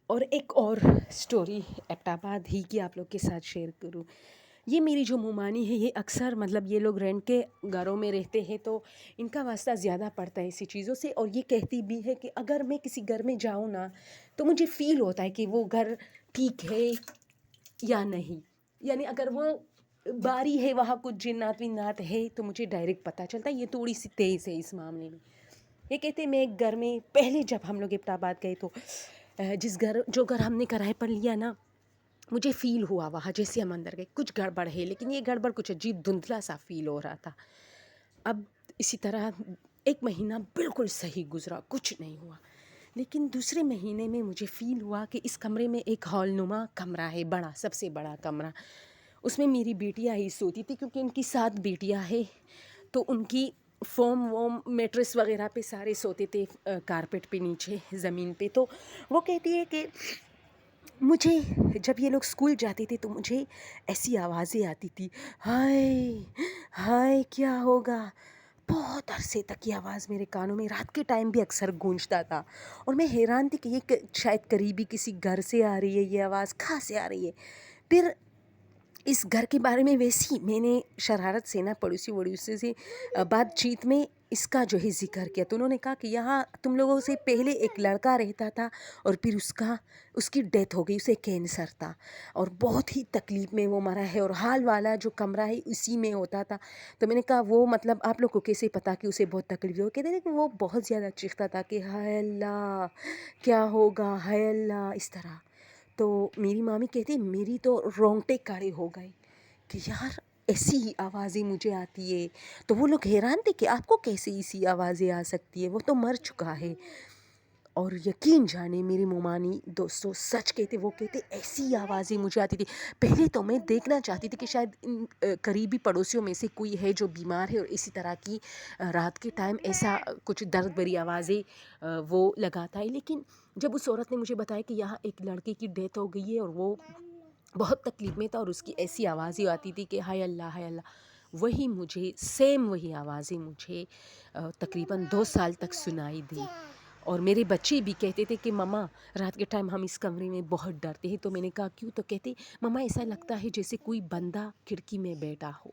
اور ایک اور اسٹوری ایبٹ آباد ہی کی آپ لوگ کے ساتھ شیئر کروں. یہ میری جو ممانی ہے یہ اکثر مطلب یہ لوگ رینٹ کے گھروں میں رہتے ہیں تو ان کا واسطہ زیادہ پڑتا ہے اسی چیزوں سے. اور یہ کہتی بھی ہے کہ اگر میں کسی گھر میں جاؤں نا تو مجھے فیل ہوتا ہے کہ وہ گھر ٹھیک ہے یا نہیں. یعنی اگر وہ باری ہے وہاں کچھ جنات ونات ہے تو مجھے ڈائریکٹ پتہ چلتا ہے. یہ تھوڑی سی تیز ہے اس معاملے میں. یہ کہتے میں ایک گھر میں پہلے جب ہم لوگ ایبٹ آباد گئے تو جو گھر ہم نے کرائے پر لیا نا مجھے فیل ہوا وہاں جیسے ہم اندر گئے کچھ گڑبڑ ہے. لیکن یہ گڑبڑ کچھ عجیب دھندلا سا فیل ہو رہا تھا. اب اسی طرح ایک مہینہ بالکل صحیح گزرا, کچھ نہیں ہوا. لیکن دوسرے مہینے میں مجھے فیل ہوا کہ اس کمرے میں ایک ہال نما کمرہ ہے, بڑا, سب سے بڑا کمرہ. اس میں میری بیٹیاں ہی سوتی تھی کیونکہ ان کی 7 بیٹیاں ہیں تو ان کی فوم ووم میٹرس وغیرہ پہ سارے سوتے تھے کارپیٹ پہ نیچے زمین پہ. تو وہ کہتی ہے کہ مجھے جب یہ لوگ اسکول جاتے تھے تو مجھے ایسی آوازیں آتی تھی, ہائے ہائے کیا ہوگا. بہت عرصے تک یہ آواز میرے کانوں میں رات کے ٹائم بھی اکثر گونجتا تھا. اور میں حیران تھی کہ یہ شاید قریبی کسی گھر سے آ رہی ہے یہ آواز, کہاں سے آ رہی ہے. پھر اس گھر کے بارے میں ویسی میں نے شرارت سے نا پڑوسی وڑوسی سے بات چیت میں اس کا جو ہے ذکر کیا تو انہوں نے کہا کہ یہاں تم لوگوں سے پہلے ایک لڑکا رہتا تھا اور پھر اس کی ڈیتھ ہو گئی, اسے کینسر تھا اور بہت ہی تکلیف میں وہ مرا ہے اور حال والا جو کمرہ ہے اسی میں ہوتا تھا. تو میں نے کہا وہ مطلب آپ لوگ کو کیسے پتا کہ اسے بہت تکلیف ہو. کہتے تھے کہ وہ بہت زیادہ چیختا تھا کہ ہائے اللہ کیا ہوگا, ہائے اللہ, اس طرح. تو میری مامی کہتی میری تو رونگٹے کھڑے ہو گئے کہ یار ایسی ہی آوازیں مجھے آتی ہے. تو وہ لوگ حیران تھے کہ آپ کو کیسے ایسی آوازیں آ سکتی ہے, وہ تو مر چکا ہے. اور یقین جانے میری ممانی دوستوں سچ کہتے, وہ کہتے ایسی آوازیں مجھے آتی تھی. پہلے تو میں دیکھنا چاہتی تھی کہ شاید ان قریبی پڑوسیوں میں سے کوئی ہے جو بیمار ہے اور اسی طرح کی رات کے ٹائم ایسا کچھ درد بھری آوازیں وہ لگاتا ہے. لیکن جب اس عورت نے مجھے بتایا کہ یہاں ایک لڑکے کی ڈیتھ ہو گئی ہے اور وہ بہت تکلیف میں تھا اور اس کی ایسی آوازیں آتی تھی کہ ہائے اللہ ہائے اللہ, وہی مجھے سیم وہی آوازیں مجھے تقریباً 2 سال تک سنائی دی. اور میرے بچے بھی کہتے تھے کہ مما رات کے ٹائم ہم اس کمرے میں بہت ڈرتے ہیں. تو میں نے کہا کیوں؟ تو کہتے مما ایسا لگتا ہے جیسے کوئی بندہ کھڑکی میں بیٹھا ہو.